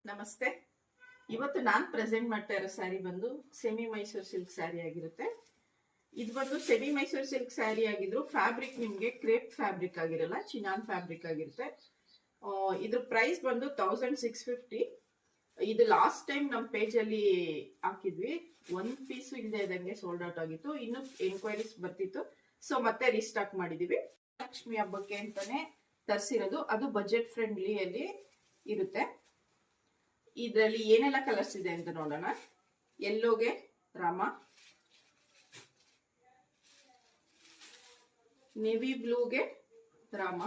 ನಮಸ್ತೆ. ಇವತ್ತು ನಾನು ಪ್ರೆಸೆಂಟ್ ಮಾಡ್ತಾ ಇರೋ ಸ್ಯಾರಿ ಬಂದು ಸೆಮಿ ಮೈಸೂರು ಸಿಲ್ಕ್ ಸ್ಯಾರಿ ಆಗಿರುತ್ತೆ. ಇದು ಬಂದು ಸೆಮಿ ಮೈಸೂರು ಸಿಲ್ಕ್ ಸ್ಯಾರಿ ಆಗಿದ್ರು ಫ್ಯಾಬ್ರಿಕ್ ನಿಮ್ಗೆ ಕ್ರೇಪ್ ಫ್ಯಾಬ್ರಿಕ್ ಆಗಿರಲ್ಲ, ಚಿನಾನ್ ಫ್ಯಾಬ್ರಿಕ್ ಆಗಿರುತ್ತೆ. ಇದ್ರ ಪ್ರೈಸ್ ಬಂದು 1650. ಇದು ಲಾಸ್ಟ್ ಟೈಮ್ ನಮ್ಮ ಪೇಜ್ ಅಲ್ಲಿ ಹಾಕಿದ್ವಿ, ಒಂದ್ ಪೀಸ್ ಇಲ್ಲದೆ ಇದ್ದಂಗೆ ಸೋಲ್ಡ್ ಔಟ್ ಆಗಿತ್ತು. ಇನ್ನು ಎನ್ಕ್ವೈರೀಸ್ ಬರ್ತಿತ್ತು, ಸೊ ಮತ್ತೆ ರೀಸ್ಟಾಕ್ ಮಾಡಿದೀವಿ. ಲಕ್ಷ್ಮಿ ಹಬ್ಬಕ್ಕೆ ಅಂತಾನೆ ತರಿಸಿರೋದು. ಅದು ಬಜೆಟ್ ಫ್ರೆಂಡ್ಲಿ ಅಲ್ಲಿ ಇರುತ್ತೆ. ಇದರಲ್ಲಿ ಏನೆಲ್ಲ ಕಲರ್ಸ್ ಇದೆ ಅಂತ ನೋಡೋಣ. ಯೆಲ್ಲೋಗೆ ರಾಮ, ನೇವಿ ಬ್ಲೂಗೆ ರಾಮ,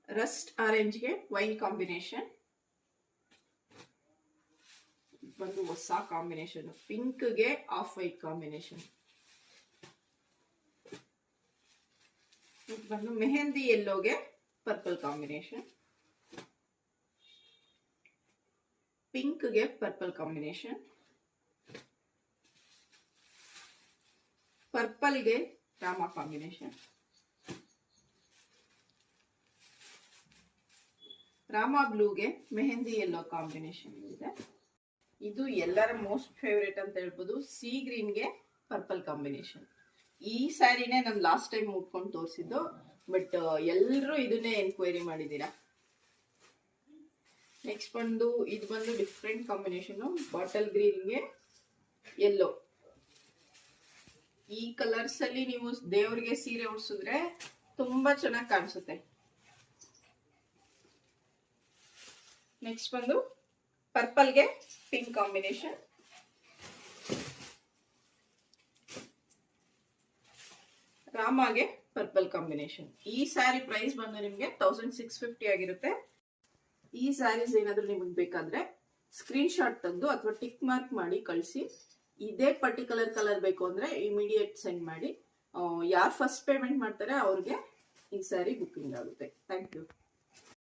ರಸ್ಟ್ ಆರೆಂಜ್ಗೆ ವೈನ್ ಕಾಂಬಿನೇಷನ್, ಬಂದು ಹೊಸ ಕಾಂಬಿನೇಷನ್ ಪಿಂಕ್ಗೆ ಆಫ್ ವೈಟ್ ಕಾಂಬಿನೇಷನ್, ಬಂದು ಮೆಹಂದಿ ಯೆಲ್ಲೋಗೆ ಪರ್ಪಲ್ ಕಾಂಬಿನೇಷನ್, ಪಿಂಕ್ಗೆ ಪರ್ಪಲ್ ಕಾಂಬಿನೇಷನ್, ಪರ್ಪಲ್ಗೆ ರಾಮ ಕಾಂಬಿನೇಷನ್, ರಾಮ ಬ್ಲೂಗೆ ಮೆಹಂದಿ ಯೆಲ್ಲೋ ಕಾಂಬಿನೇಷನ್ ಇದೆ. ಇದು ಎಲ್ಲರ ಮೋಸ್ಟ್ ಫೇವರೇಟ್ ಅಂತ ಹೇಳ್ಬೋದು, ಸಿ ಗ್ರೀನ್ಗೆ ಪರ್ಪಲ್ ಕಾಂಬಿನೇಷನ್. ಈ ಸ್ಯಾರಿನೇ ನಾನು ಲಾಸ್ಟ್ ಟೈಮ್ ಉಟ್ಕೊಂಡು ತೋರಿಸಿದ್ದು, ಬಟ್ ಎಲ್ಲರೂ ಇದನ್ನೇ ಎನ್ಕ್ವೈರಿ ಮಾಡಿದ್ದೀರಾ. ನೆಕ್ಸ್ಟ್ ಬಂದು ಇದು ಬಂದು ಡಿಫ್ರೆಂಟ್ ಕಾಂಬಿನೇಷನ್, ಬಾಟಲ್ ಗ್ರೀನ್ಗೆ ಯೆಲ್ಲೋ. ಈ ಕಲರ್ಸ್ ಅಲ್ಲಿ ನೀವು ದೇವರಿಗೆ ಸೀರೆ ಉಡ್ಸಿದ್ರೆ ತುಂಬಾ ಚೆನ್ನಾಗಿ ಕಾಣಿಸುತ್ತೆ. ನೆಕ್ಸ್ಟ್ ಬಂದು ಪರ್ಪಲ್ಗೆ ಪಿಂಕ್ ಕಾಂಬಿನೇಷನ್, ರಾಮಾಗೆ ಪರ್ಪಲ್ ಕಾಂಬಿನೇಷನ್. ಈ ಸ್ಯಾರಿ ಪ್ರೈಸ್ ಬಂದು ನಿಮ್ಗೆ 1650 ಆಗಿರುತ್ತೆ. ಈ ಸ್ಯಾರೀಸ್ ಏನಾದ್ರೂ ನಿಮಗೆ ಬೇಕಾದ್ರೆ ಸ್ಕ್ರೀನ್ ಶಾಟ್ ತೆಗೆದು ಅಥವಾ ಟಿಕ್ ಮಾರ್ಕ್ ಮಾಡಿ ಕಳಿಸಿ. ಇದೇ ಪರ್ಟಿಕ್ಯುಲರ್ ಕಲರ್ ಬೇಕು ಅಂದ್ರೆ ಇಮಿಡಿಯೇಟ್ ಸೆಂಡ್ ಮಾಡಿ. ಯಾರು ಫಸ್ಟ್ ಪೇಮೆಂಟ್ ಮಾಡ್ತಾರೆ ಅವ್ರಿಗೆ ಈ ಸ್ಯಾರಿ ಬುಕ್ಕಿಂಗ್ ಆಗುತ್ತೆ. Thank you.